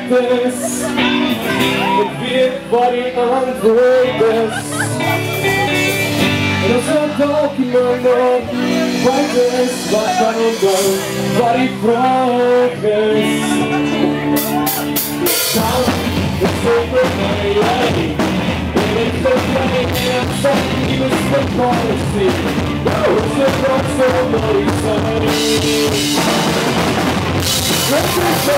Ik weet wat die antwoord is. En als het ook iemand nog kwijt is, wat kan onthou wat die vraag is. Nou, ik zoek met my lady. En ik zoek my en ek sal nie misverkoop sien. Ons het nog so mooi saam. Let's go, let's go.